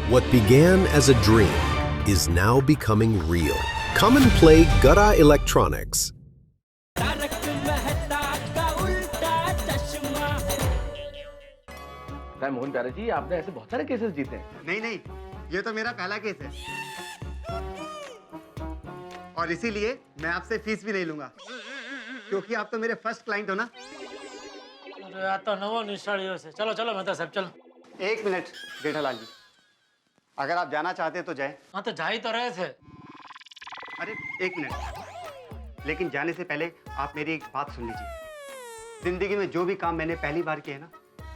What began as a dream is now becoming real. Come and play Gada Electronics. Mohan प्यारे जी, आपने ऐसे बहुत सारे केसेस जीते हैं। नहीं, ये तो मेरा पहला केस है और इसीलिए मैं आपसे फीस भी नहीं लूंगा, क्योंकि आप तो मेरे फर्स्ट क्लाइंट हो ना। अरे आता नवो निशालियों से। चलो चलो मेहता साहब चलो। 1 मिनट जेठालाल जी, अगर आप जाना चाहते तो जाए। हाँ तो जा ही तो रहे थे। अरे 1 मिनट, लेकिन जाने से पहले आप मेरी एक बात सुन लीजिए। जिंदगी में जो भी काम मैंने पहली बार किया है ना,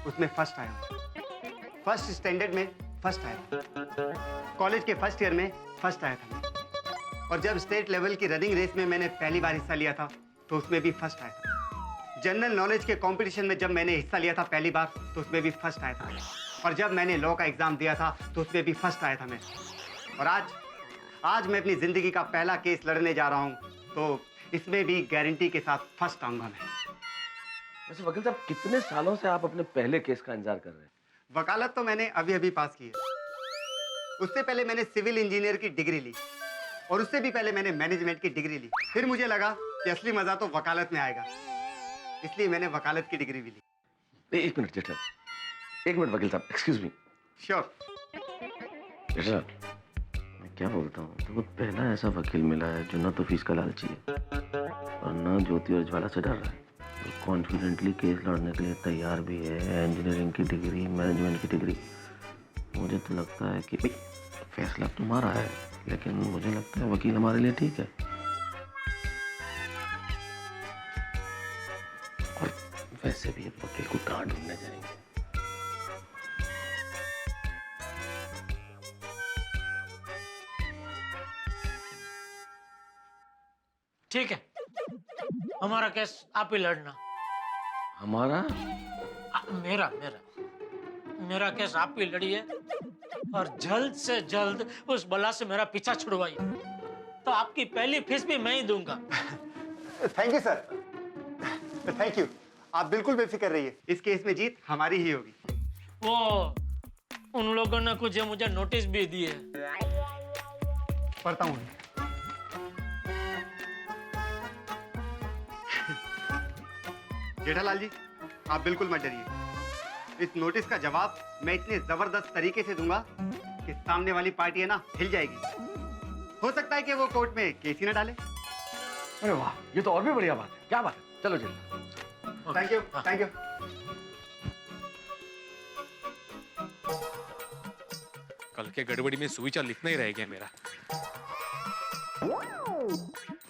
उसमें फर्स्ट आया हूँ। फर्स्ट स्टैंडर्ड में फर्स्ट आया था, कॉलेज के फर्स्ट ईयर में फर्स्ट आया था, और जब स्टेट लेवल की रनिंग रेस में मैंने पहली बार हिस्सा लिया था तो उसमें भी फर्स्ट आया था। जनरल नॉलेज के कंपटीशन में जब मैंने हिस्सा लिया था पहली बार तो उसमें भी फर्स्ट आया था, और जब मैंने लॉ का एग्जाम दिया था तो उसमें भी फर्स्ट आया था मैं। और आज मैं अपनी जिंदगी का पहला केस लड़ने जा रहा हूँ, तो इसमें भी गारंटी के साथ फर्स्ट आऊंगा मैं। वैसे वकील साहब, कितने सालों से आप अपने पहले केस का इंतजार कर रहे हैं? वकालत तो मैंने अभी पास की है। उससे पहले मैंने सिविल इंजीनियर की डिग्री ली, और उससे भी पहले मैंने मैनेजमेंट की डिग्री ली। फिर मुझे लगा कि असली मजा तो वकालत में आएगा, इसलिए मैंने वकालत की डिग्री भी ली। 1 मिनट जेठा, 1 मिनट वकील साहब, एक्सक्यूज मी। श्योर। जेठा, मैं क्या बोलता हूँ, तो वो पहला ऐसा वकील मिला है जो ना तो फीस का लालची है और ना ज्योति और ज्वाला से डर रहा है, और कॉन्फिडेंटली केस लड़ने के लिए तैयार भी है। इंजीनियरिंग की डिग्री, मैनेजमेंट की डिग्री। मुझे तो लगता है कि भाई फैसला तुम्हारा है, लेकिन मुझे लगता है वकील हमारे लिए ठीक है। और वैसे भी अब वकील को कहाँ ढूंढने जाएंगे? ठीक है, हमारा केस आप ही लड़ना। हमारा? मेरा केस आप ही लड़िए, और जल्द से जल्द उस बला से मेरा पीछा छुड़वाइए, तो आपकी पहली फीस भी मैं ही दूंगा। Thank you sir, thank you. आप बिल्कुल बेफिक्र रहिए, इस केस में जीत हमारी ही होगी। वो उन लोगों ने कुछ मुझे नोटिस भी दिए। पढ़ता हूँ। जेठालाल जी, आप बिल्कुल मत डरिए। इस नोटिस का जवाब मैं इतने जबरदस्त तरीके से दूंगा कि सामने वाली पार्टी है ना, हिल जाएगी। हो सकता है कि वो कोर्ट में केस ही ना डाले। अरे वाह, ये तो और भी बढ़िया बात है। क्या बात है, चलो चलो। Thank you, thank you. कल के गड़बड़ी में सुविचार लिखना ही रह गया मेरा।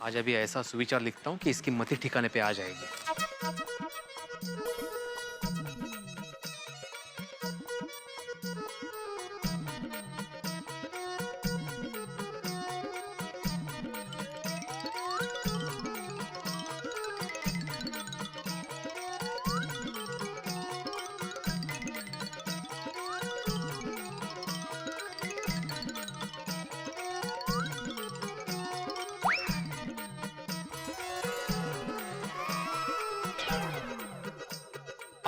आज अभी ऐसा सुविचार लिखता हूँ कि इसकी मति ठिकाने पे आ जाएगी।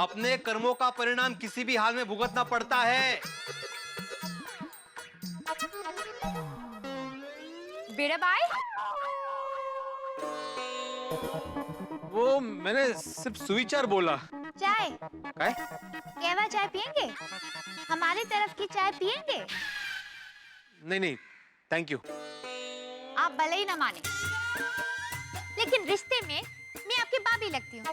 अपने कर्मों का परिणाम किसी भी हाल में भुगतना पड़ता है। बेड़ा बाय, वो मैंने सिर्फ सुविचार बोला। चाय काय? केवा चाय पियेंगे? हमारी तरफ की चाय पियेंगे? नहीं, थैंक यू। आप भले ही न माने, लेकिन रिश्ते में मैं आपकी भाभी लगती हूँ।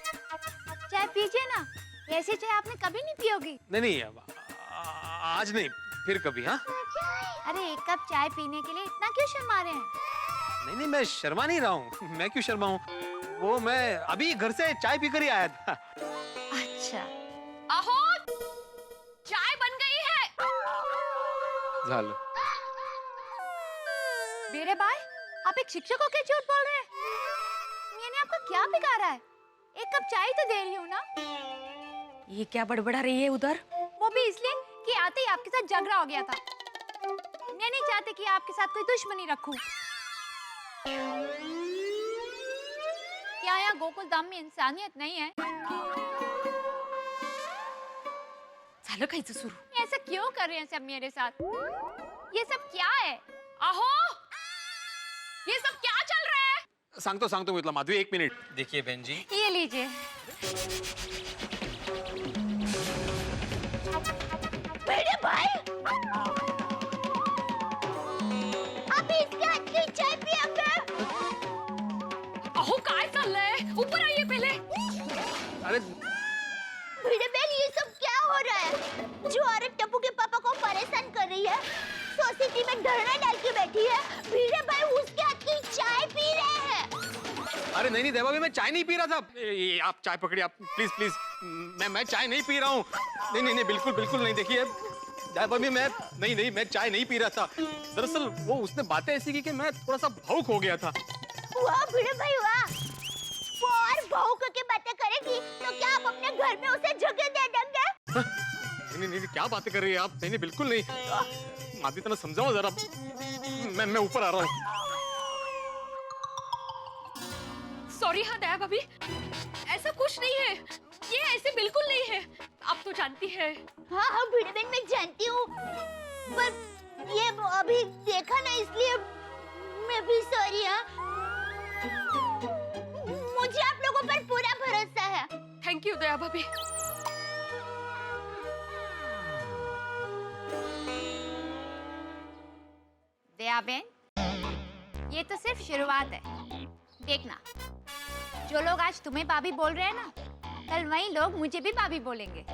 चाय पीजिए ना, ऐसी चाय आपने कभी नहीं पी होगी। नहीं, आज नहीं, फिर कभी। हाँ। अरे 1 कप चाय पीने के लिए इतना क्यों शर्मा रहे हैं? नहीं, मैं शर्मा नहीं रहा हूँ। मैं क्यों शर्माऊं? वो मैं अभी घर से चाय पीकर ही आया था। अच्छा। अहो, चाय बन गई है। झालो। बेरे भाई, आप एक शिक्षक हो के झूठ बोल रहे हैं? मैंने आपका क्या बिगाड़ा है? 1 कप चाय तो दे रही हूँ ना। ये क्या बड़बड़ा रही है उधर? वो भी इसलिए कि आते ही आपके साथ झगड़ा हो गया था। मैं नहीं चाहती कि आपके साथ कोई दुश्मनी रखूं। क्या यहाँ गोकुल धाम में इंसानियत नहीं है? झालं खायचं सुरू। ऐसा क्यों कर रहे हैं सब मेरे साथ? ये सब क्या है? अहो, ये सब क्या चल रहा है? सांगतो मी तुला माधवी, 1 मिनिट। देखिए बहन जी, ये लीजिए। मेरे भाई, अभी इसके हाथ की चाय पिया कर। अहो काय चाललंय? ऊपर आइए पहले। अरे भिड़े बहन, ये सब क्या हो रहा है? जो औरत टप्पू के पापा को परेशान कर रही है, सोसाइटी में धरना डाल के बैठी है, भिड़े भाई उसके हाथ की चाय पी रहे हैं। अरे नहीं देवा भाई, मैं चाय नहीं पी रहा था। ये आप चाय पकड़िए, आप प्लीज। मैं चाय नहीं पी रहा हूँ। नहीं, बिल्कुल नहीं। देखिए देवा भाई, मैं चाय नहीं पी रहा था। दरअसल वो उसने बातें ऐसी की कि मैं थोड़ा सा भावुक हो गया था। वाह भिड़े भाई वाह, वो और बहू करके बातें करेगी तो क्या आप अपने घर में उसे जगह दे देंगे? नहीं, क्या बातें कर रही है आप? नहीं, बिल्कुल नहीं। माधवी तना समझाओ जरा। मैं ऊपर आ रहा हूँ। सॉरी हाँ दया भाभी, ऐसा कुछ नहीं है, ये ऐसे बिल्कुल नहीं है। आप तो जानती है। हाँ भिड़े बहन, मैं जानती हूँ, पर ये अभी देखा ना, इसलिए मैं भी सॉरी। मुझे आप लोगों पर पूरा भरोसा है। थैंक यू दया भाभी। दया बहन, ये तो सिर्फ शुरुआत है। देखना, जो लोग आज तुम्हें भाभी बोल रहे हैं ना, कल वही लोग मुझे भी भाभी बोलेंगे।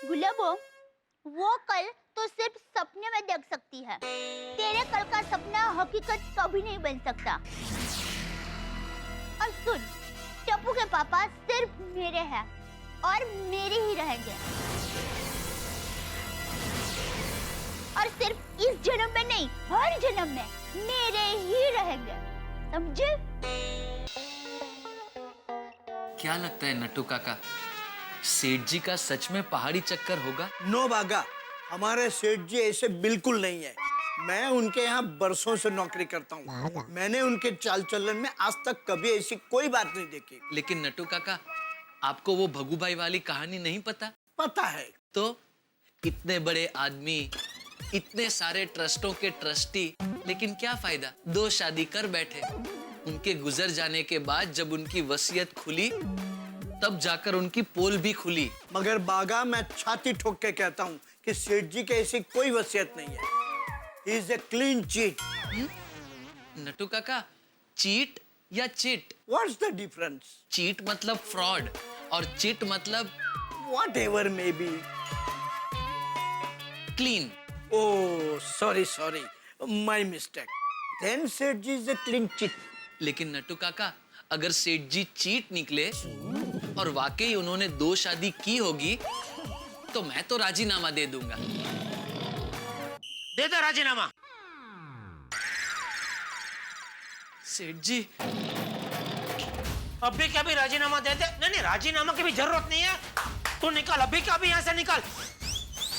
गुलाबो, वो कल तो सिर्फ सपने में देख सकती है। तेरे कल का सपना हकीकत कभी नहीं बन सकता। और सुन, टप्पू के पापा सिर्फ मेरे हैं और मेरे ही रहेंगे। और सिर्फ इस जन्म में नहीं, हर जन्म में मेरे ही रहेंगे, समझे? क्या लगता है नट्टू काका, सेठ जी का सच में पहाड़ी चक्कर होगा? नो बागा, हमारे सेठ जी ऐसे बिल्कुल नहीं है। मैं उनके यहाँ बरसों से नौकरी करता हूँ। मैंने उनके चाल चलन में आज तक कभी ऐसी कोई बात नहीं देखी। लेकिन नट्टू काका, आपको वो भगूभाई वाली कहानी नहीं पता? पता है तो इतने बड़े आदमी, इतने सारे ट्रस्टों के ट्रस्टी, लेकिन क्या फायदा? 2 शादी कर बैठे। उनके गुजर जाने के बाद जब उनकी वसीयत खुली, तब जाकर उनकी पोल भी खुली। मगर बागा, मैं छाती ठोक के कहता हूँ कि सेठ जी की ऐसी कोई वसीयत नहीं है। He is a clean cheat. Nattu काका, चीट या chit? What's the difference? Cheat मतलब फ्रॉड और चिट मतलब Whatever may be. Clean. Oh, sorry. My mistake. Then सेठ जी is a clean cheat. लेकिन नट्टू काका, अगर सेठ जी चीट निकले और वाकई उन्होंने 2 शादी की होगी, तो मैं तो राजीनामा दे दूंगा। दे दो राजीनामा। सेठ जी, अभी क्या भी राजीनामा दे दे? नहीं, राजीनामा की भी जरूरत नहीं है। तू निकाल, अभी क्या भी यहाँ से निकाल।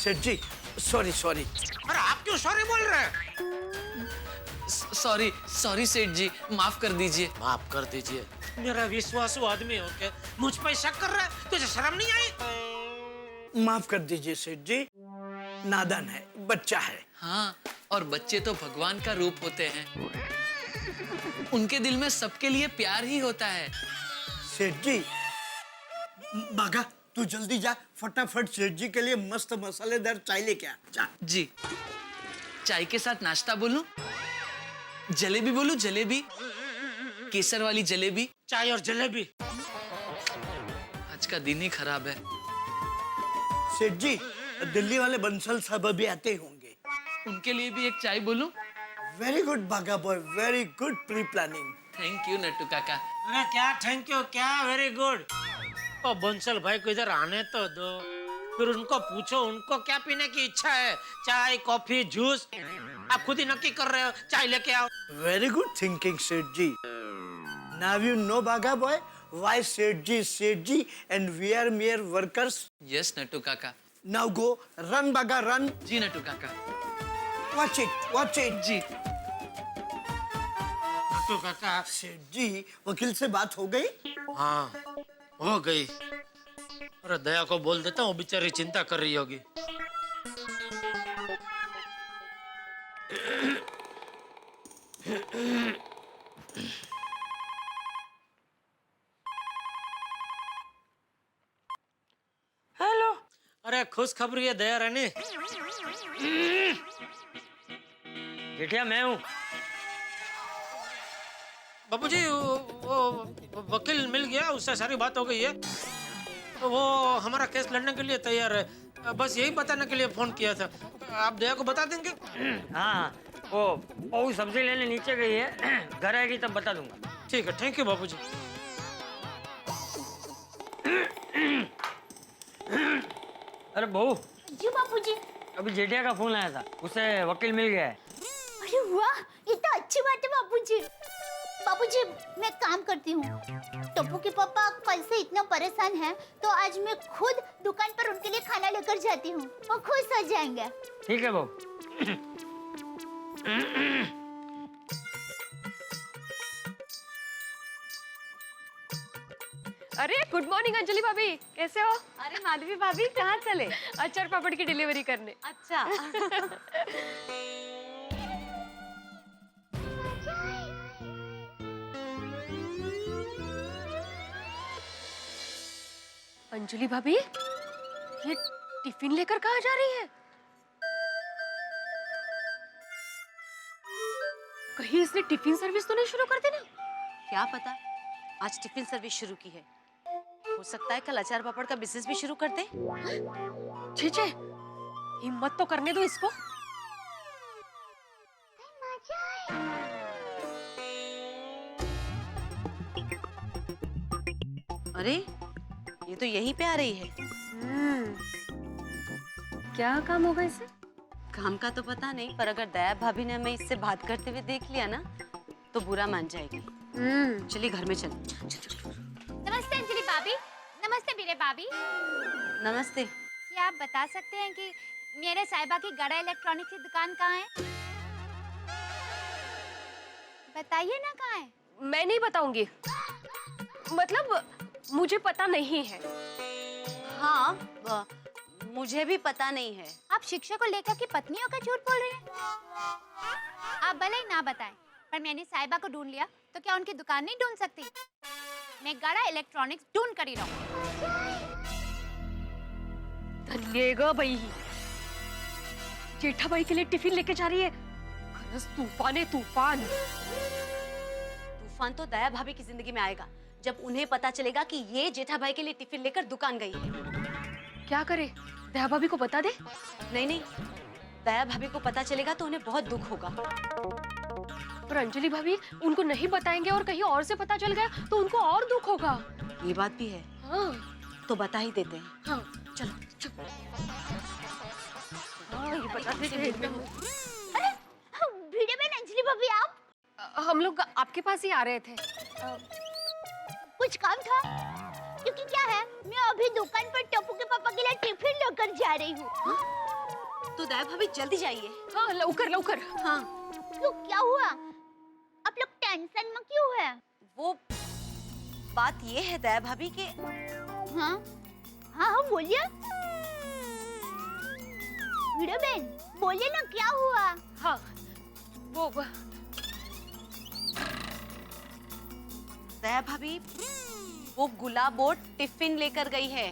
सेठ जी, sorry. अरे आप क्यों सॉरी बोल रहे हैं? सॉरी सेठ जी, माफ कर दीजिए। माफ कर दीजिए। मेरा विश्वासू आदमी हो के मुझ पर शक कर रहा है? तुझे शर्म नहीं आई? माफ कर दीजिए सेठ जी, नादान है, बच्चा है। हाँ, और बच्चे तो भगवान का रूप होते हैं। उनके दिल में सबके लिए प्यार ही होता है। सेठ जी, बागा तू जल्दी जा, फटाफट सेठ जी के लिए मस्त मसालेदार चाय लेके आ जा। जी, चाय के साथ नाश्ता बोलूं? जलेबी बोलूं? जलेबी, केसर वाली जलेबी। चाय और जलेबी। आज का दिन ही खराब है। सेठ जी, दिल्ली वाले बंसल साहब अभी आते होंगे। उनके लिए भी एक चाय बोलूं? वेरी गुड बागा boy, very good pre planning. Thank you Nattu काका। अरे क्या थैंक यू, क्या वेरी गुड। ओ बंसल भाई को इधर आने तो दो, फिर उनको पूछो उनको क्या पीने की इच्छा है। चाय, कॉफी, जूस, आप खुद ही नक्की कर रहे हो। चाय लेके आओ। वेरी गुड थिंकिंग सेठ जी। नाउ यू नो बागा बॉय why सेठ जी and we are mere workers. Yes Nattu काका। Now go run बागा run. जी नट्टू काका। Watch it. जी। नट्टू काका। सेठ जी, वकील से बात हो गई? हाँ, हो गई। अरे दया को बोल देता हूँ, बेचारी चिंता कर रही होगी। हेलो। अरे खुशखबरी है दया रानी। जेठिया मैं हूँ। बाबूजी वो वकील मिल गया, उससे सारी बात हो गई है। तो वो हमारा केस लड़ने के लिए तैयार है। बस यही बताने के लिए फोन किया था। आप दया को बता देंगे? हाँ वो सब्जी लेने नीचे गई है, घर आएगी तब बता दूंगा। ठीक है, थैंक यू बाबूजी। अरे बहू, जी बाबूजी। अभी जेठिया का फोन आया था, उसे वकील मिल गया है। अरे वाह, ये तो अच्छी बात है बाबूजी। बाबूजी मैं काम करती हूँ। टप्पू के पापा कल से इतना परेशान हैं, तो आज मैं खुद दुकान पर उनके लिए खाना लेकर जाती हूँ। वो खुश हो जाएंगे। ठीक है बहू। अरे गुड मॉर्निंग अंजलि भाभी, कैसे हो? अरे माधवी भाभी कहाँ चले? अचार पापड़ की डिलीवरी करने। अच्छा। अंजलि भाभी, ये टिफिन लेकर कहाँ जा रही है? कहीं इसने टिफिन सर्विस तो नहीं शुरू कर दी ना? क्या पता, आज टिफिन सर्विस शुरू की है। हो सकता है कल अचार पापड़ का बिजनेस भी शुरू कर दे। छे, हिम्मत तो करने दो इसको। अरे ये तो यहीं पे आ रही है। क्या काम होगा इसे? काम का तो पता नहीं, पर अगर दया भाभी ने हमें इससे बात करते हुए देख लिया ना तो बुरा मान जाएगी। चलिए घर में चल। नमस्ते अंजलि भाभी। नमस्ते बीरे भाभी। नमस्ते। क्या आप बता सकते हैं कि मेरे साहिबा की गड़ा इलेक्ट्रॉनिक्स की दुकान कहाँ है? बताइए ना कहाँ है। मैं नहीं बताऊंगी, मतलब मुझे पता नहीं है। हाँ मुझे भी पता नहीं है। आप शिक्षा को लेकर की पत्नियों का झूठ बोल रहे हैं। आप भले ही ना बताएं, पर मैंने साहिबा को ढूंढ लिया, तो क्या उनकी दुकान नहीं ढूंढ सकती? मैं गड़ा इलेक्ट्रॉनिक्स ढूंढ कर ही रहूं। धन्येगा भाई, जेठा भाई के लिए टिफिन लेके जा रही है। तूफान है तूफान। तूफान तो दया भाभी की जिंदगी में आएगा जब उन्हें पता चलेगा कि ये जेठा भाई के लिए टिफिन लेकर दुकान गई है। क्या करे, दया भाभी को बता दे? नहीं, दया भाभी को पता चलेगा तो उन्हें बहुत दुख होगा। पर अंजलि भाभी उनको नहीं बताएंगे और कहीं और से पता चल गया तो उनको और दुख होगा। ये बात भी है। हाँ। तो बता ही देते हैं। हाँ। चलो। हाँ, ये बता देते हैं। अरे भिड़े बहन अंजलि भाभी, आप? हम लोग आपके पास ही आ रहे थे। कुछ काम था? क्योंकि क्या है, मैं अभी दुकान पर टप्पू के पापा के लिए टिफिन लेकर जा रही हूँ। तो दया भाभी जल्दी जाइए। हाँ लवकर। हाँ। क्यों, क्या हुआ? आप लोग टेंशन में क्यों है? वो बात ये है दया भाभी के। हाँ बोलिए। भिड़े बहन बोलिए ना, क्या हुआ? हाँ वो दया भाभी वो गुलाबो टिफिन लेकर गई है।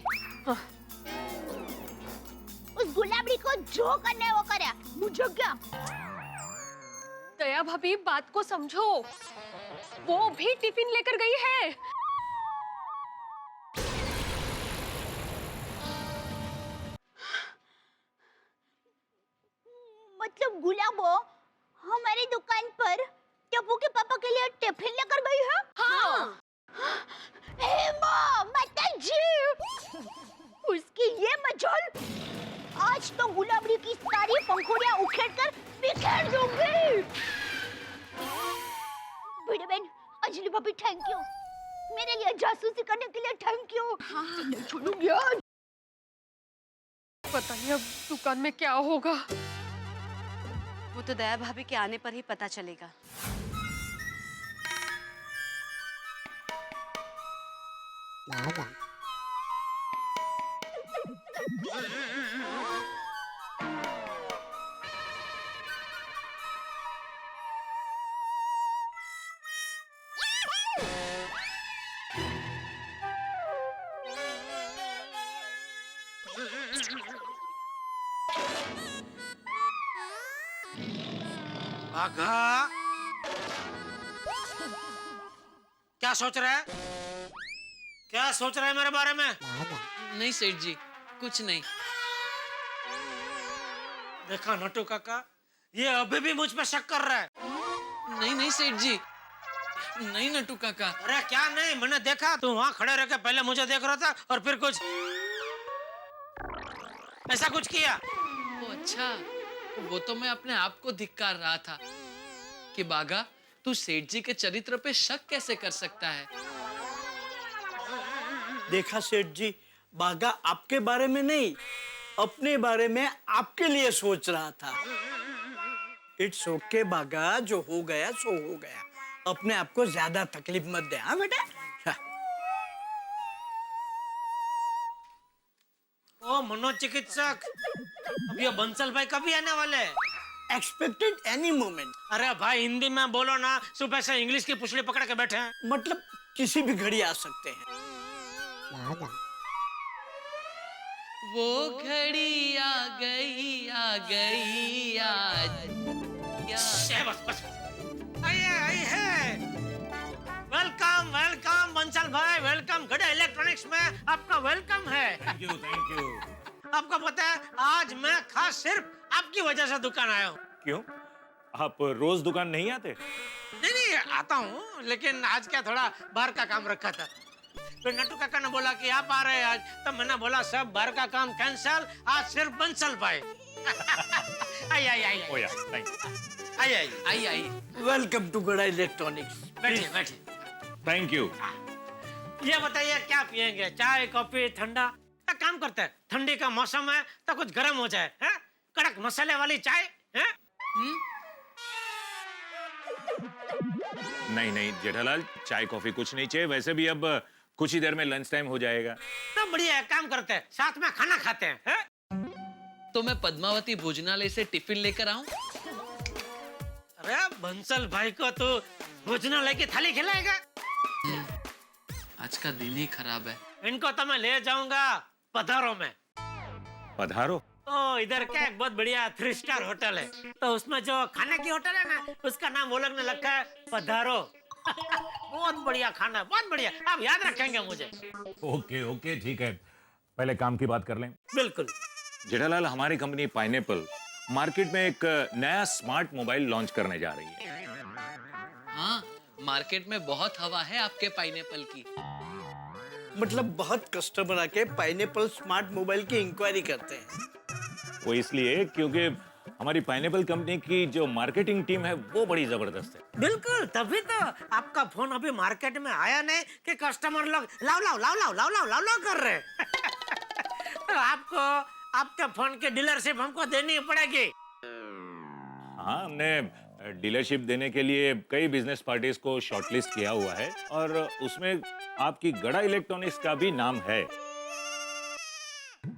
उस गुलाबड़ी को जो करना है वो करे, मुझे क्या? दया भाभी बात को समझो, वो भी टिफिन लेकर गई है। मतलब गुलाबो हमारी दुकान पर टप्पू के पापा के लिए टिफिन लेकर गई है? हाँ। हे माँ, माताजी! उसकी ये मजाल! आज तो गुलाबड़ी की सारी पंखुड़ियां उखेड़कर बिखेर दूंगी। भिड़े बहन, अंजलि भाभी थैंक यू, मेरे लिए जासूसी करने के लिए थैंक यू। नहीं छोड़ूंगी आज। पता नहीं अब दुकान में क्या होगा। वो तो दया भाभी के आने पर ही पता चलेगा। बाघा क्या सोच रहा है? क्या सोच रहा है मेरे बारे में? नहीं सेठ जी, कुछ नहीं। देखा नटू काका, ये अभी भी मुझ पे शक कर रहा है। नहीं नहीं सेठ जी, नहीं नटू काका। अरे क्या नहीं, मैंने देखा तू वहां खड़े रह के पहले मुझे देख रहा था और फिर कुछ ऐसा कुछ किया। ओ अच्छा, वो तो मैं अपने आप को धिक्कार रहा था कि बागा तू सेठ जी के चरित्र पे शक कैसे कर सकता है। देखा सेठ जी, बागा आपके बारे में नहीं, अपने बारे में आपके लिए सोच रहा था। इट्स ओके बागा, जो हो गया सो हो गया। अपने आप को ज्यादा तकलीफ मत दे। हाँ बेटा। ओ मनोचिकित्सक, अब ये बंसल भाई कभी आने वाले हैं? Expected any moment. अरे भाई हिंदी में बोलो ना, सुबह से इंग्लिश की पुछली पकड़ के बैठे हैं। मतलब किसी भी घड़ी आ सकते हैं। वो घड़ी आ गई आज। बस बस आई है। वेलकम वेलकम बंसल भाई, वेलकम। गड़ा इलेक्ट्रॉनिक्स में आपका वेलकम है। Thank you. आपको पता है आज मैं खास सिर्फ आपकी वजह से दुकान आया हूँ। क्यों? आप रोज दुकान नहीं आते? नहीं आता हूँ, लेकिन आज क्या थोड़ा बाहर का काम रखा था। फिर नटू काका ने बोला कि आप आ रहे हैं आज, तब मैंने बोला सब बाहर का काम कैंसल, आज सिर्फ बंसल भाई। आई। ओ यार, थैंक यू। आई। Welcome to Gada electronics. बैठिए। Thank you. ये बताइए क्या पियेंगे, चाय कॉफी ठंडा? एक काम करते हैं, ठंडी का मौसम है तो कुछ गर्म हो जाए, हैं? कड़क मसाले वाली चाय, हैं? नहीं जेठालाल, चाय कॉफी कुछ नहीं चाहिए। वैसे भी अब कुछ ही देर में लंच टाइम हो जाएगा। तो बढ़िया, काम करते हैं, साथ में खाना खाते हैं। तो मैं पद्मावती भोजनालय से टिफिन लेकर आऊं? अरे बंसल भाई को तो भोजनालय की थाली खिलाएगा। आज का दिन ही खराब है। इनको तो मैं ले जाऊंगा पधारो में। पधारो? तो इधर क्या एक बहुत बढ़िया 3 स्टार होटल है, तो उसमें जो खाने की होटल है ना, उसका नाम वो लोग ने रखा है पधारो। बहुत बढ़िया खाना, बहुत बढ़िया, आप याद रखेंगे मुझे। ओके ठीक है, पहले काम की बात कर लें। बिल्कुल। जेठालाल, हमारी कंपनी पाइनएप्पल मार्केट में एक नया स्मार्ट मोबाइल लॉन्च करने जा रही है। हाँ, मार्केट में बहुत हवा है आपके पाइनएप्पल की। मतलब बहुत कस्टमर आके पाइनएप्पल स्मार्ट मोबाइल की इंक्वायरी करते हैं। वो इसलिए क्योंकि हमारी पाइनएप्पल कंपनी की जो मार्केटिंग टीम है वो बड़ी जबरदस्त है। बिल्कुल, तभी तो आपका फोन अभी मार्केट में आया नहीं कि कस्टमर लोग लाओ कर रहे हैं। तो आपको आपके फोन की डीलरशिप हमको देनी पड़ेगी। हाँ, हमने डीलरशिप देने के लिए कई बिजनेस पार्टीज को शॉर्टलिस्ट किया हुआ है और उसमें आपकी गड़ा इलेक्ट्रॉनिक्स का भी नाम है।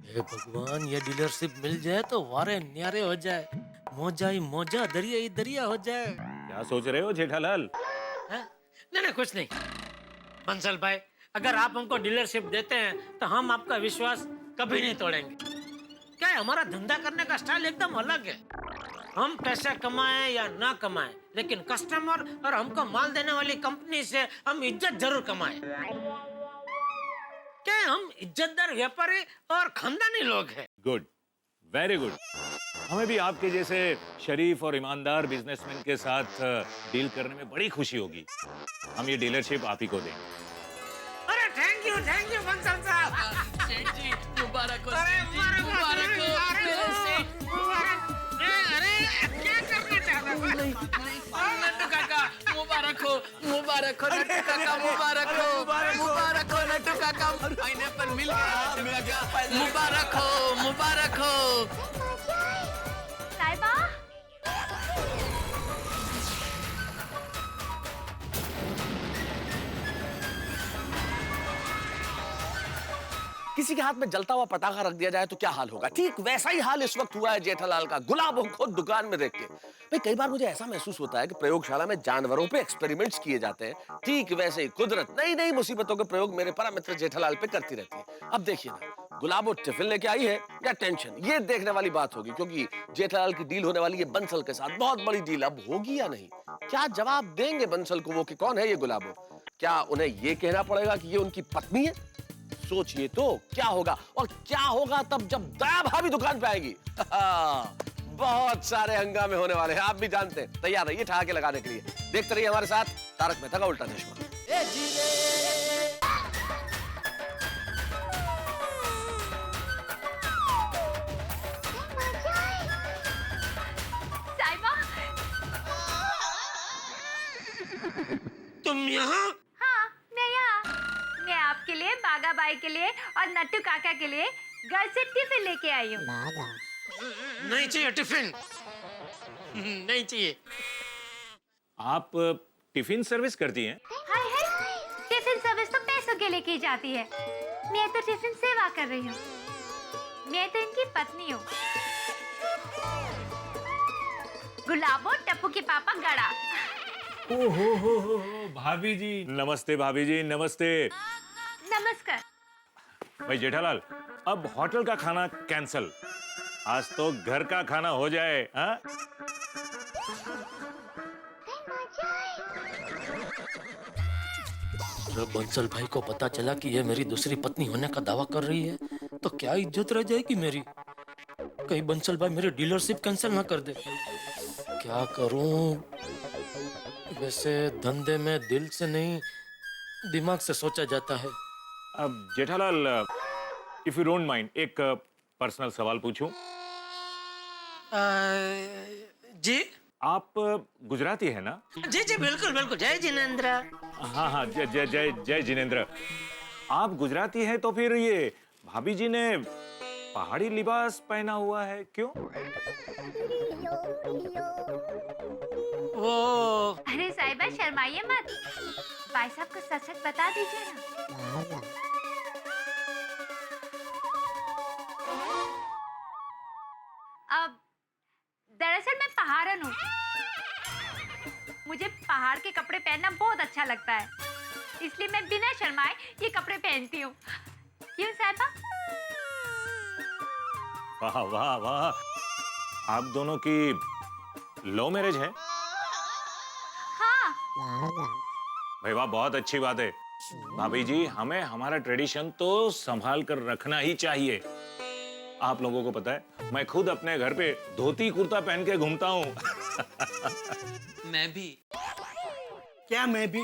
हे भगवान, ये डीलरशिप मिल जाए तो वारे न्यारे हो जाए, मौजा ही मौजा, दरिया ही दरिया हो जाए। क्या सोच रहे हो जेठालाल? नहीं कुछ नहीं। बंसल भाई, अगर आप हमको डीलरशिप देते हैं तो हम आपका विश्वास कभी नहीं तोड़ेंगे। क्या है, हमारा धंधा करने का स्टाइल एकदम अलग है। हम पैसे कमाएं या ना कमाएं, लेकिन कस्टमर और हमको माल देने वाली कंपनी से हम इज्जत जरूर कमाएं। क्या हम इज्जतदार व्यापारी और खानदानी लोग हैं। Good, very good. हमें भी आपके जैसे शरीफ और ईमानदार बिजनेसमैन के साथ डील करने में बड़ी खुशी होगी। हम ये डीलरशिप आप ही को देंगे। अरे थैंक यू बंसल साहब। सेठ जी मुबारक हो। अरे मुबारक हो। अरे क्या करना चाहता है? नट्टू काका मुबारक हो नट्टू काका, मुबारक हो नट्टू काका। पाइनएप्पल मिल गया। मुबारक हो। साहिबा, किसी के हाथ में जलता हुआ पटाखा रख दिया जाए तो क्या हाल होगा? ठीक वैसा ही हाल इस वक्त हुआ है जेठालाल का, गुलाबों को दुकान में देख के। भाई कई बार मुझे ऐसा महसूस होता है कि प्रयोगशाला में जानवरों पे एक्सपेरिमेंट्स किए जाते हैं। ठीक वैसे ही कुदरत नई नई मुसीबतों के प्रयोग मेरे परम मित्र जेठालाल पे करती रहती है। अब देखिए ना, गुलाबो टिफिन लेके आई है या टेंशन, ये देखने वाली बात होगी, क्योंकि जेठालाल की डील होने वाली है बंसल के साथ। बहुत बड़ी डील अब होगी या नहीं? क्या जवाब देंगे बंसल को वो कि कौन है ये गुलाबो? क्या उन्हें ये कहना पड़ेगा कि ये उनकी पत्नी है? सोचिए तो क्या होगा, और क्या होगा तब जब दया भाभी दुकान पे आएगी। बहुत सारे हंगामे होने वाले हैं, आप भी जानते हैं। तैयार रहिए ठहाके लगाने के लिए। देखते रहिए हमारे साथ तारक मेहता का उल्टा चश्मा। तुम यहाँ? हाँ, मैं यहाँ। मैं आपके लिए, बागा बाई के लिए और नट्टू काका के लिए घर से टिफिन लेके आई हूँ। नहीं चाहिए टिफिन, नहीं चाहिए। आप टिफिन सर्विस करती हैं? हाय हाय, टिफिन सर्विस तो पैसों के लिए की जाती है। मैं तो टिफिन सेवा कर रही हूँ। मैं तो इनकी पत्नी हूँ। गुलाबो टप्पू के पापा गड़ा। ओहो भाभी जी। नमस्ते भाभी जी, नमस्ते। नमस्कार। भाई जेठालाल, अब होटल का खाना कैंसल, आज तो घर का खाना हो जाए। हाँ? जब बंसल भाई को पता चला कि ये मेरी दूसरी पत्नी होने का दावा कर रही है तो क्या इज्जत रह जाएगी मेरी। कहीं बंसल भाई मेरी डीलरशिप कैंसिल ना कर दे। क्या करूं? वैसे धंधे में दिल से नहीं दिमाग से सोचा जाता है। अब Jethalal, if you don't mind, एक पर्सनल सवाल पूछूं? जी? आप गुजराती है ना? जी जी बिल्कुल बिल्कुल। जय जिनेंद्र। हाँ हाँ, जय जय जय जय जिनेंद्र। आप गुजराती हैं तो फिर ये भाभी जी ने पहाड़ी लिबास पहना हुआ है क्यों? वो अरे साहिबा शर्माइए मत, भाई साहब को सच सच बता दीजिए ना। अब दरअसल मैं पहाड़न हूँ, मुझे पहाड़ के कपड़े पहनना बहुत अच्छा लगता है, इसलिए मैं बिना शर्माए ये कपड़े पहनती हूँ। क्यों साहिबा? वाह वाह वाह, आप दोनों की लव मैरिज है? हाँ। भाई वाह, बहुत अच्छी बात है। भाभी जी, हमें हमारा ट्रेडिशन तो संभाल कर रखना ही चाहिए। आप लोगों को पता है, मैं खुद अपने घर पे धोती कुर्ता पहन के घूमता हूँ। मैं भी। क्या मैं भी?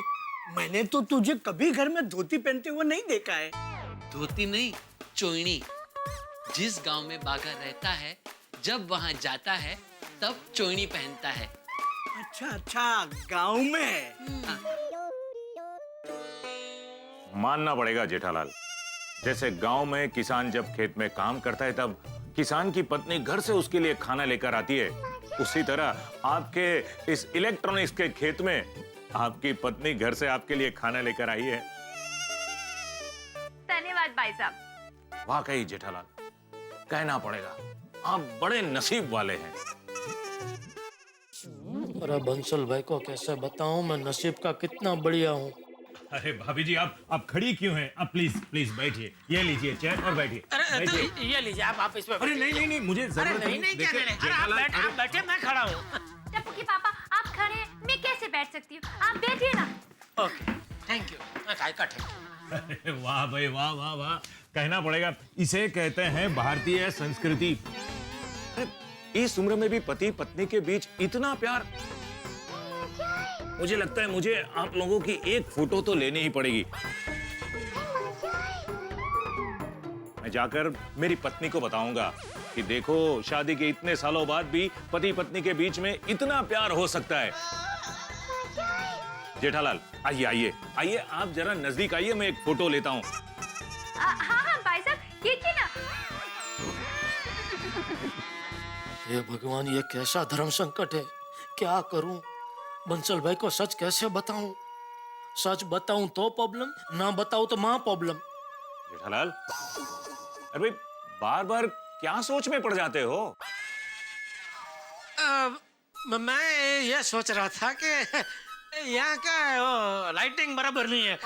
मैंने तो तुझे कभी घर में धोती पहनते हुए नहीं देखा है। धोती नहीं, चोइनी। जिस गांव में बागा रहता है, जब वहां जाता है तब चोइनी पहनता है। अच्छा अच्छा, गांव में। मानना पड़ेगा जेठालाल, जैसे गांव में किसान जब खेत में काम करता है तब किसान की पत्नी घर से उसके लिए खाना लेकर आती है, उसी तरह आपके इस इलेक्ट्रॉनिक्स के खेत में आपकी पत्नी घर से आपके लिए खाना लेकर आई है। धन्यवाद भाई साहब। वाकई जेठालाल, कहना पड़ेगा आप बड़े नसीब वाले हैं। अरे बंसल भाई को कैसे बताऊं मैं नसीब का कितना बढ़िया हूँ। अरे भाभी जी, आप खड़ी क्यों हैं? आप प्लीज प्लीज बैठिए, ये लीजिए चेयर और बैठिए। अरे तो ये लीजिए आप इसमें। अरे नहीं नहीं, मुझे जरूरत नहीं नहीं, क्या लेने? अरे आप बैठे, मैं खड़ा हूँ। टप्पू के पापा आप खड़े हैं, मैं कैसे बैठ सकती हूँ? आप बैठिए ना। Okay, thank you. मैं काय का थैंक यू। वाह भाई वाह वाह वाह, कहना पड़ेगा इसे कहते हैं भारतीय संस्कृति। इस उम्र में भी पति पत्नी के बीच इतना प्यार। मुझे लगता है मुझे आप लोगों की एक फोटो तो लेनी ही पड़ेगी। मैं जाकर मेरी पत्नी को बताऊंगा कि देखो, शादी के इतने सालों बाद भी पति पत्नी के बीच में इतना प्यार हो सकता है। जेठालाल, आइए आइए आइए, आप जरा नजदीक आइए, मैं एक फोटो लेता हूँ। हाँ हाँ भाई साहब, खींचिए ना। हे भगवान, ये कैसा धर्म संकट है, क्या करूं? बंसल भाई को सच कैसे बताऊं? सच बताऊं तो प्रॉब्लम, ना बताऊं तो मां प्रॉब्लम। जेठालाल, अरे भाई बार बार क्या सोच में पड़ जाते हो? मैं ये सोच रहा था कि यहाँ का लाइटिंग बराबर नहीं है।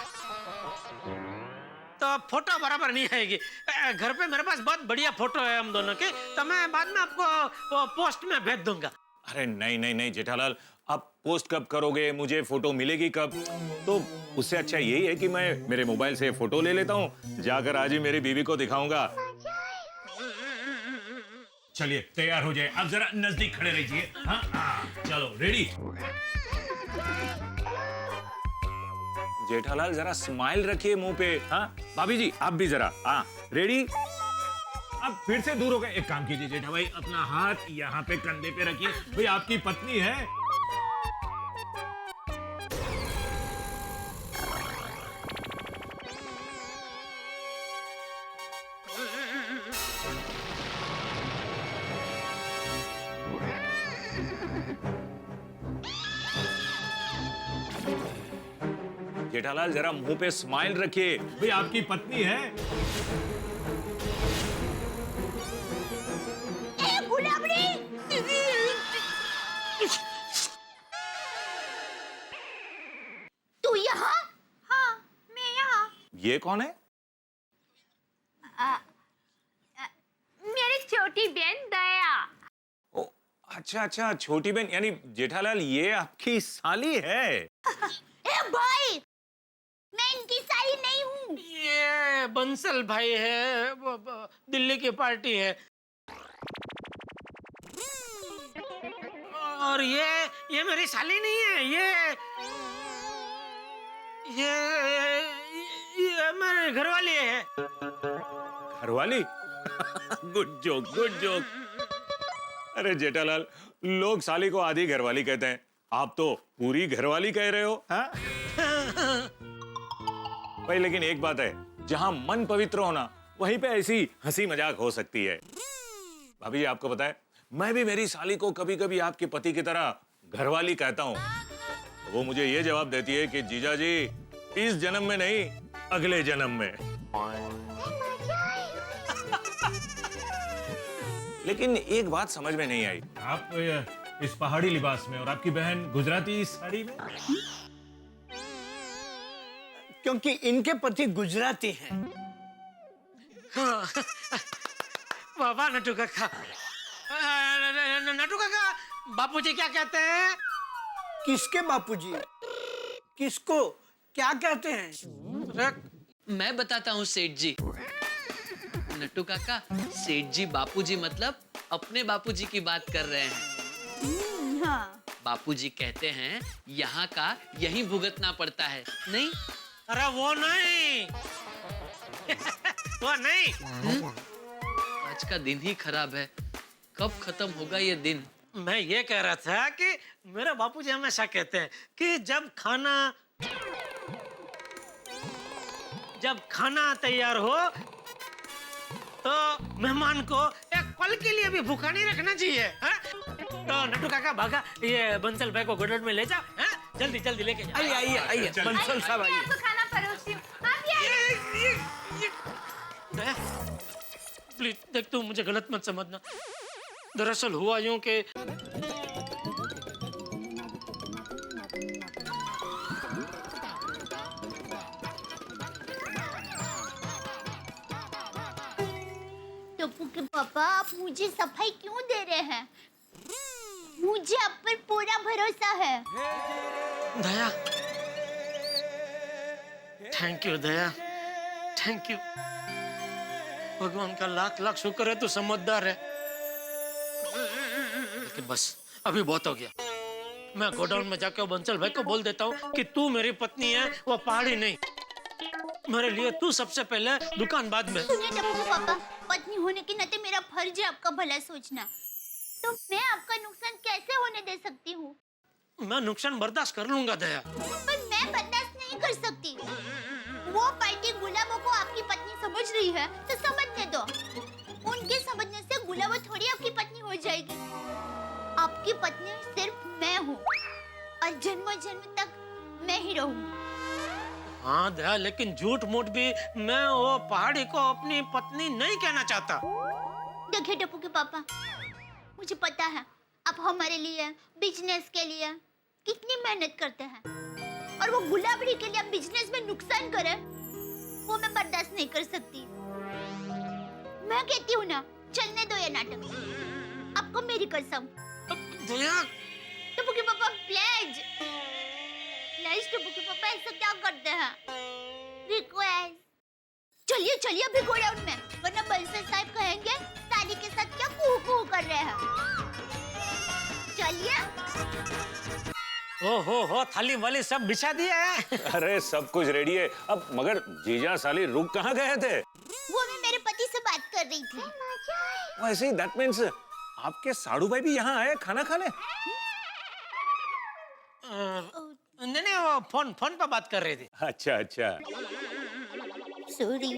तो फोटो बराबर नहीं आएगी। घर पे मेरे पास बहुत बढ़िया फोटो है हम दोनों की, तो मैं बाद में आपको वो पोस्ट में भेज दूंगा। अरे नहीं नहीं नहीं जेठालाल, आप पोस्ट कब करोगे, मुझे फोटो मिलेगी कब? तो उससे अच्छा यही है कि मैं मेरे मोबाइल से फोटो ले लेता हूँ, जाकर आज ही मेरी बीवी को दिखाऊंगा। चलिए तैयार हो जाए, आप जरा नजदीक खड़े रहिए। हाँ हाँ, चलो रेडी। जेठालाल जरा स्माइल रखिए मुंह पे। हाँ भाभी जी आप भी जरा। हाँ रेडी। अब फिर से दूर हो गए। एक काम कीजिए जेठा भाई, अपना हाथ यहाँ पे कंधे पे रखिए। भाई आपकी पत्नी है। जेठालाल जरा मुंह पे स्माइल रखिए। भाई आपकी पत्नी है। तू यहाँ? हाँ, मैं यहाँ। ये कौन है? मेरी छोटी बहन दया। ओ अच्छा अच्छा, छोटी बहन, यानी जेठालाल ये आपकी साली है। ए भाई, मैं इनकी साली नहीं हूँ। ये बंसल भाई है, दिल्ली की पार्टी है। और ये मेरी साली नहीं है, ये मेरे घरवाली है। घरवाली? Good joke good joke. अरे जेठालाल, लोग साली को आधी घरवाली कहते हैं, आप तो पूरी घरवाली कह रहे हो। हाँ? भाई लेकिन एक बात है, जहां मन पवित्र होना वहीं पे ऐसी हंसी मजाक हो सकती है। भाभी आपको पता है, मैं भी मेरी साली को कभी कभी आपके पति की तरह घरवाली कहता हूँ। वो मुझे ये जवाब देती है कि जीजा जी इस जन्म में नहीं, अगले जन्म में। लेकिन एक बात समझ में नहीं आई, आप इस पहाड़ी लिबास में और आपकी बहन गुजराती साड़ी में। क्योंकि इनके पति गुजराती हैं। बाबा नटू काका, नटू काका, बापूजी क्या कहते हैं? किसके बापूजी? किसको क्या कहते हैं? मैं बताता हूँ सेठ जी। नट्टू काका, सेठ जी बापूजी मतलब अपने बापूजी की बात कर रहे हैं। हाँ। बापूजी कहते हैं यहाँ का यहीं भुगतना पड़ता है, नहीं? अरे वो नहीं। वो नहीं। आज का दिन ही खराब है, कब खत्म होगा ये दिन? मैं ये कह रहा था कि मेरे बापूजी हमेशा कहते हैं कि जब खाना तैयार हो तो मेहमान को एक पल के लिए भी भूखा नहीं रखना चाहिए। तो नट्टू काका भागा, ये बंसल भाई को गोडाउन में ले जाओ। जल्दी जल्दी लेके जाओ। आइए बंसल साहब आइए। आपको खाना परोसती हूँ। आप दया, प्लीज देख, तू मुझे गलत मत समझना। दरअसल हुआ यूं कि टप्पू के पापा, आप मुझे सफाई क्यों दे रहे हैं? मुझे आप पर पूरा भरोसा है। Daya, thank you Daya, thank you. भगवान का लाख लाख शुक्र है, तू समझदार है। लेकिन बस अभी बहुत हो गया। मैं गोडाउन में जाकर बंसल भाई को बोल देता हूँ कि तू मेरी पत्नी है, वो पहाड़ी नहीं। मेरे लिए तू सबसे पहले, दुकान बाद में। सुनिए टप्पू पापा, पत्नी होने के नाते मेरा फर्ज है आपका भला सोचना। तो मैं आपका नुकसान कैसे होने दे सकती हूँ? मैं नुकसान बर्दाश्त कर लूंगा दया। पर मैं बर्दाश्त नहीं कर सकती। वो पार्टी गुलाबो को आपकी पत्नी समझ रही है तो समझने दो। उनके समझने से गुलाबो थोड़ी आपकी पत्नी हो जाएगी। आपकी पत्नी सिर्फ मैं हूँ और जन्म जन्म तक मैं ही रहूंगी। हाँ दया, लेकिन झूठ मूठ भी मैं वो पहाड़ी को अपनी पत्नी नहीं कहना चाहता। देखिए टप्पू के पापा, मुझे पता है आप हमारे लिए, बिजनेस के लिए कितनी मेहनत करते हैं, और वो गुलाबड़ी के लिए आप बिजनेस में नुकसान करें, वो मैं बर्दाश्त नहीं कर सकती। मैं कहती हूँ ना, चलने दो ये नाटक। आपको मेरी कसम। दया टप्पू के पापा प्लीज टप्पू के पापा ऐसा क्या करते हैं? रिक्वेस्ट। चलिए चलिए अभी गो डाउन में, वरना बंसल साहब कहेंगे साली के साथ क्या कू कर रहे हैं। चलिए। हो थाली वाली सब बिछा दिया है। अरे सब कुछ रेडी है अब, मगर जीजा साली रुक कहाँ गए थे? वो मैं मेरे पति से बात कर रही थी। वैसे ही दैट मीन्स आपके साड़ू भाई भी यहाँ आए खाना खाने? नहीं वो फोन पे बात कर रहे थे। अच्छा अच्छा, सॉरी।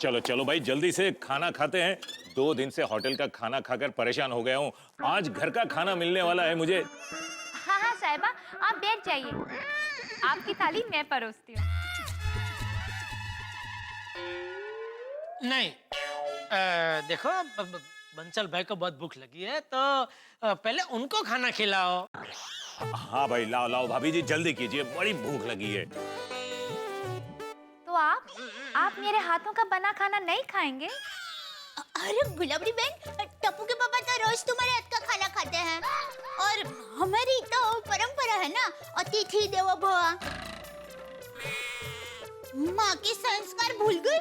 चलो चलो भाई जल्दी से खाना खाते हैं। 2 दिन से होटल का खाना खाकर परेशान हो गया हूँ, आज घर का खाना मिलने वाला है मुझे। हाँ हाँ साहिबा, आप बैठ जाइए, आपकी थाली मैं परोसती हूँ। नहीं देखो बंसल भाई को बहुत भूख लगी है, तो पहले उनको खाना खिलाओ। हाँ भाई लाओ लाओ भाभी जी जल्दी कीजिए, बड़ी भूख लगी है। तो आप मेरे हाथों का बना खाना नहीं खाएंगे? अरे गुलाबड़ी बहन, टप्पू के पापा तो रोज तुम्हारे हाथ का खाना खाते हैं, और हमारी तो परंपरा है ना, अतिथि देवो भव। माँ के संस्कार भूल गए?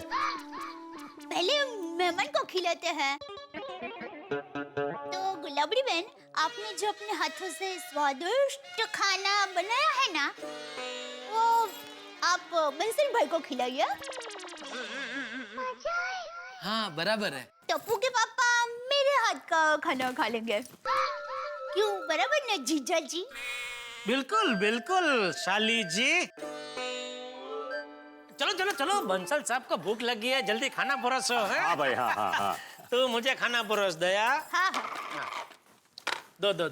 पहले मेहमान को खिलाते हैं। तो गुलाबड़ी बहन, आपने जो अपने हाथों से स्वादिष्ट खाना बनाया है ना, वो आप बंसल भाई को खिलाइए। हाँ बराबर है। टप्पू के पापा मेरे हाथ का खाना खा लेंगे। क्यों, बराबर ना जीजा जी? बिल्कुल बिल्कुल साली जी। चलो चलो चलो, बंसल साहब को भूख लगी है, जल्दी खाना परोसो। हाँ भाई हाँ हाँ हाँ। तो मुझे खाना परोस दया। हाँ हाँ। दो।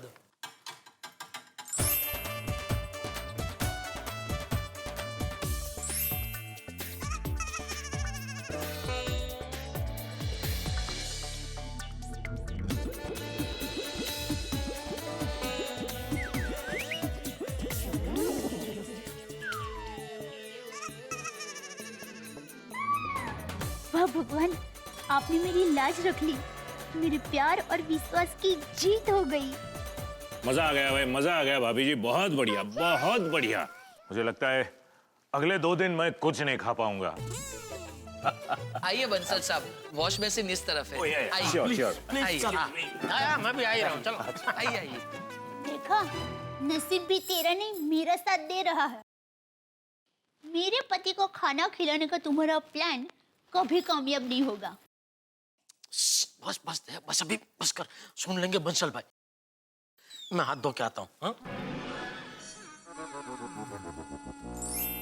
वाह भगवान, आपने मेरी लाज रख ली। मेरे प्यार और विश्वास की जीत हो गई। मजा आ गया भाई, मजा आ गया भाभी जी, बहुत बढ़िया बहुत बढ़िया। मुझे लगता है अगले 2 दिन मैं कुछ नहीं खा पाऊंगा। आइए बंसल साहब, वॉश बेसिन इस तरफ है। आइए श्योर श्योर। आइए। हाँ, मैं भी आ ही रहा हूँ, चलो आइए। देखा, नसीब भी तेरा नहीं मेरा साथ दे रहा है। मेरे पति को खाना खिलाने का तुम्हारा प्लान कभी कामयाब नहीं होगा। बस अभी बस कर, सुन लेंगे बंसल भाई। मैं हाथ धो के आता हूँ। हाँ?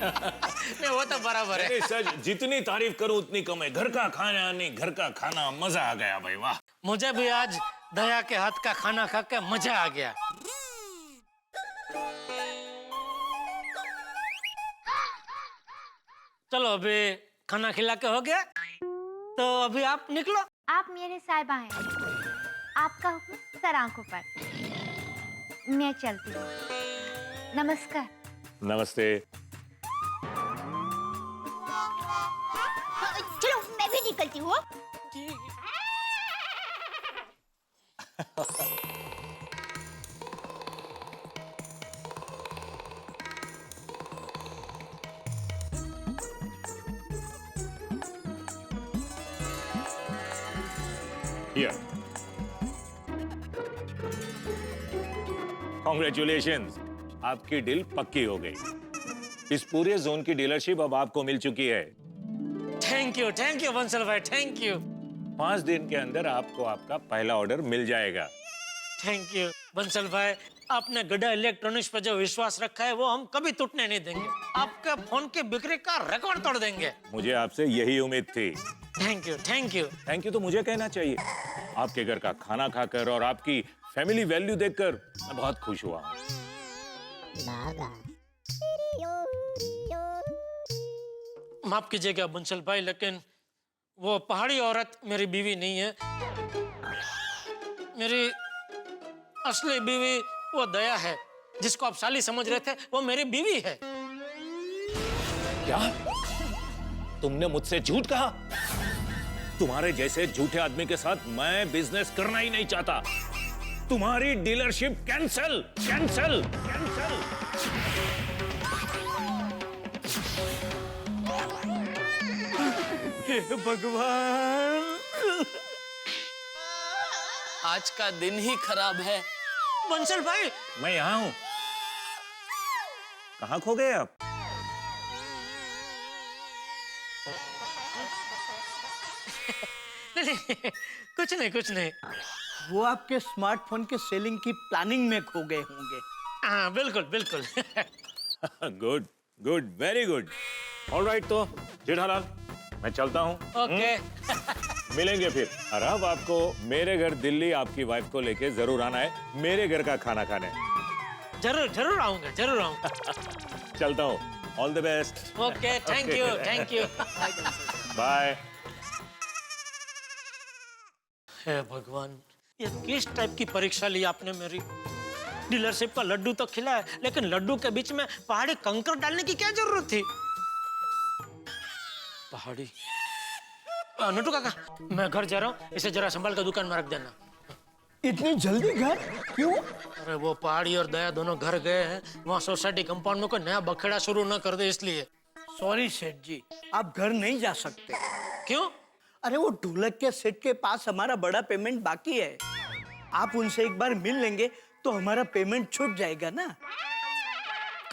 नहीं वो तो बराबर है। सच, जितनी तारीफ करूं उतनी कम है। घर का खाना नहीं, घर का खाना, मजा आ गया भाई, वाह। मुझे भी आज दया के हाथ का खाना खा के मजा आ गया। चलो अभी खाना खिला के हो गया, तो अभी आप निकलो। आप मेरे साहिबा हैं, आपका हुक्म सर आंखों पर। मैं चलती हूँ, नमस्कार। नमस्ते। चलो मैं भी निकलती हूँ। Here. Congratulations, आपकी डील पक्की हो गई। इस पूरे जोन की डीलरशिप अब आपको मिल चुकी है। थैंक यू बंसल भाई, थैंक यू। 5 दिन के अंदर आपको आपका पहला ऑर्डर मिल जाएगा। थैंक यू बंसल भाई, आपने गड्ढा इलेक्ट्रॉनिक्स पर जो विश्वास रखा है वो हम कभी टूटने नहीं देंगे। आपके फोन की बिक्री का रिकॉर्ड तोड़ देंगे। मुझे आपसे यही उम्मीद थी। Thank you. थैंक यू तो मुझे कहना चाहिए। आपके घर का खाना खाकर और आपकी फैमिली वैल्यू देखकर मैं बहुत खुश हुआ। माफ कीजिएगा बंसल भाई, लेकिन वो पहाड़ी औरत मेरी बीवी नहीं है। मेरी असली बीवी वो दया है, जिसको आप साली समझ रहे थे, वो मेरी बीवी है। क्या? तुमने मुझसे झूठ कहा। तुम्हारे जैसे झूठे आदमी के साथ मैं बिजनेस करना ही नहीं चाहता। तुम्हारी डीलरशिप कैंसल, कैंसल, कैंसल। हे भगवान, आज का दिन ही खराब है। बंसल भाई, मैं यहाँ हूं। कहाँ खो गए आप? नहीं, कुछ नहीं, कुछ नहीं। वो आपके स्मार्टफोन के सेलिंग की प्लानिंग में खो गए होंगे। हाँ, बिल्कुल बिल्कुल। Good, good, very good. Alright, तो जेठालाल मैं चलता हूँ। ओके। मिलेंगे फिर। और अब आपको मेरे घर दिल्ली आपकी वाइफ को लेके जरूर आना है, मेरे घर का खाना खाने। जरूर जरूर आऊंगा, जरूर आऊंगा। चलता हूँ। All the best. Okay, thank you, thank you. Bye. हे भगवान, ये किस टाइप की परीक्षा ली आपने मेरी? डीलरशिप का लड्डू तो खिलाया, लेकिन लड्डू के बीच में पहाड़ी कंकर डालने की क्या जरूरत थी? पहाड़ी। नटू काका, मैं घर जा रहा हूँ, इसे जरा संभाल कर दुकान में रख देना। इतनी जल्दी घर क्यों? अरे वो पहाड़ी और दया दोनों घर गए हैं, वहाँ सोसाइटी कंपाउंड में कोई नया बखेड़ा शुरू न कर दे इसलिए। सॉरी सेठ जी, आप घर नहीं जा सकते। क्यों? अरे वो ढोलक के सेठ के पास हमारा बड़ा पेमेंट बाकी है। आप उनसे एक बार मिल लेंगे तो हमारा पेमेंट छूट जाएगा ना।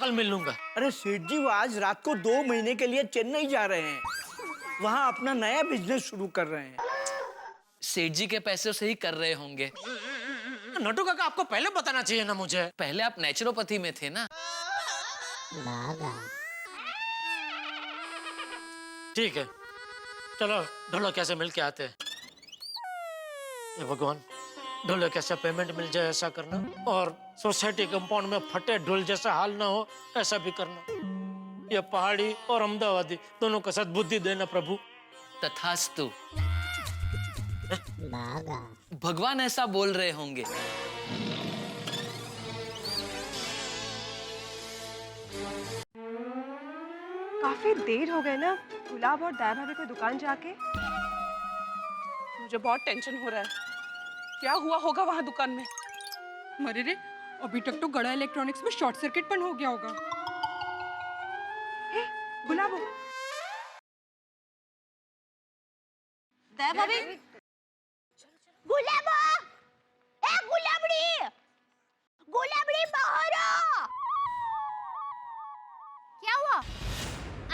कल मिल लूंगा। अरे सेठ जी, वो आज रात को 2 महीने के लिए चेन्नई जा रहे हैं, वहाँ अपना नया बिजनेस शुरू कर रहे हैं। सेठ जी के पैसों से ही कर रहे होंगे। नटू काका, आपको पहले बताना चाहिए ना मुझे। पहले आप नेचुरोपैथी में थे ना। ठीक है, चलो ढोलकिया से मिल के आते हैं। ये भगवान, ढोलकिया से पेमेंट मिल जाए ऐसा करना, और सोसाइटी कंपाउंड में फटे ढोल जैसा हाल ना हो ऐसा भी करना। ये पहाड़ी और अहमदाबादी दोनों का साथ बुद्धि देना प्रभु। तथास्तु। भगवान ऐसा बोल रहे होंगे। काफी देर हो गए ना गुलाब और दया भाभी को दुकान जाके। मुझे बहुत टेंशन हो रहा है। क्या हुआ होगा वहां दुकान में? अरे रे, अभी तक तो गड़ा इलेक्ट्रॉनिक्स में शॉर्ट सर्किट बंद हो गया होगा। गुलाबो, दया भाभी, गुलाबो, ए गुलाबड़ी, गुलाबड़ी बाहर आ। क्या हुआ?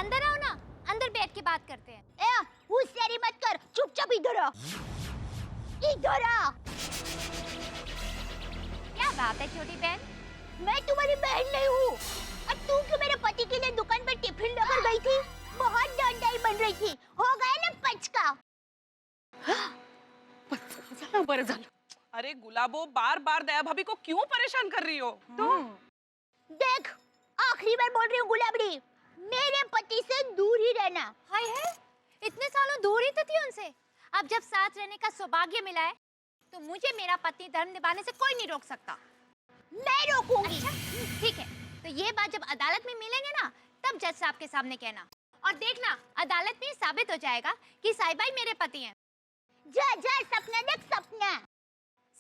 अंदर आओ ना, अंदर बैठ के बात करते हैं। ए, होशियारी मत कर, चुपचाप इधर आ, इधर आ। क्या बात है छोटी बहन? मैं तुम्हारी बहन नहीं हूँ। और तू क्यों मेरे पति के लिए दुकान पर टिफिन लेकर गई थी? बहुत डंडाई बन रही थी, हो गया ना पचका। बरं झालं। अरे गुलाबो, बार बार दया भाभी को क्यों परेशान कर रही हो? तो देख, आखिरी बार बोल रही हूँ गुलाबड़ी, मेरे पति से दूर ही रहना। हाय है, इतने सालों दूर ही तो थी उनसे। अब जब साथ रहने का सौभाग्य मिला है, तो मुझे मेरा पति धर्म निभाने से कोई नहीं रोक सकता। मैं रोकूंगी। अच्छा, ठीक है, तो ये बात जब अदालत में मिलेंगे ना, तब जज साहब के सामने कहना। और देखना, अदालत में साबित हो जाएगा कि साहिबाई मेरे पति हैं। जा जा, सपना देख, सपना।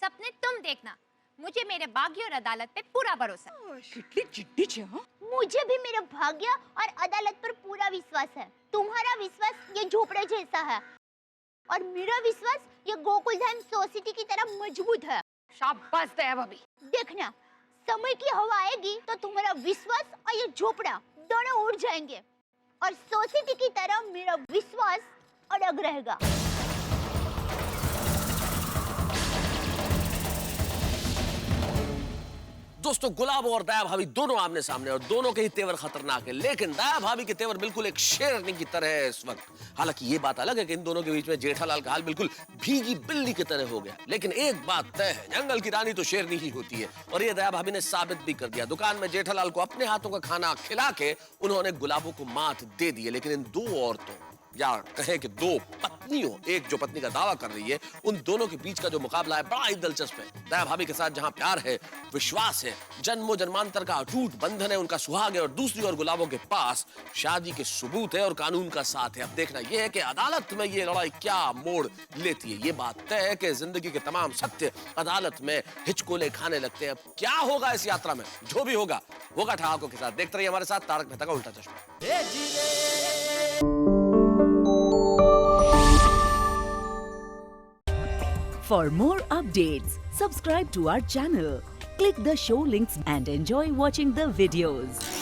सपने तुम देखना, मुझे मेरे भाग्य और अदालत पे पूरा भरोसा। कितनी चिट्टी छे, हाँ? मुझे भी मेरे भाग्य और अदालत पर पूरा विश्वास है। तुम्हारा विश्वास ये झोपड़े जैसा है, और मेरा विश्वास ये गोकुलधाम सोसाइटी की तरह मजबूत है। शाबाश दया भाभी। देखना, समय की हवा आएगी तो तुम्हारा विश्वास और ये झोपड़ा दोनों उड़ जाएंगे, और सोसाइटी की तरह मेरा विश्वास अड़ग रहेगा। दोस्तों, गुलाब और दया भाभी दोनों आमने सामने, और दोनों के ही तेवर खतरनाक है, लेकिन दया भाभी के तेवर बिल्कुल एक शेरनी की तरह है इस वक्त। हालांकि ये बात अलग है कि इन दोनों के बीच में जेठालाल का हाल बिल्कुल भीगी बिल्ली की तरह हो गया, लेकिन एक बात तय है, जंगल की रानी तो शेरनी ही होती है, और ये दया भाभी ने साबित भी कर दिया। दुकान में जेठालाल को अपने हाथों का खाना खिला के उन्होंने गुलाबों को मात दे दी है, लेकिन इन दो औरतों या कहें कि दो पत्नियों, एक जो पत्नी का दावा कर रही है, उन दोनों के बीच का जो मुकाबला है बड़ा ही दिलचस्प है। दया भाभी के साथ जहां प्यार है, विश्वास है, जन्मों जन्मांतर का अटूट बंधन है, उनका सुहाग है, और दूसरी ओर गुलाबों के पास शादी के सबूत है और कानून का साथ है। अब देखना यह है कि अदालत में ये लड़ाई क्या मोड़ लेती है। ये बात तय है कि जिंदगी के तमाम सत्य अदालत में हिचकोले खाने लगते हैं। अब क्या होगा इस यात्रा में, जो भी होगा ठहाकों के साथ। देखते रहिए हमारे साथ तारक मेहता का उल्टा चश्मा। For more updates, subscribe to our channel, click the show links and enjoy watching the videos.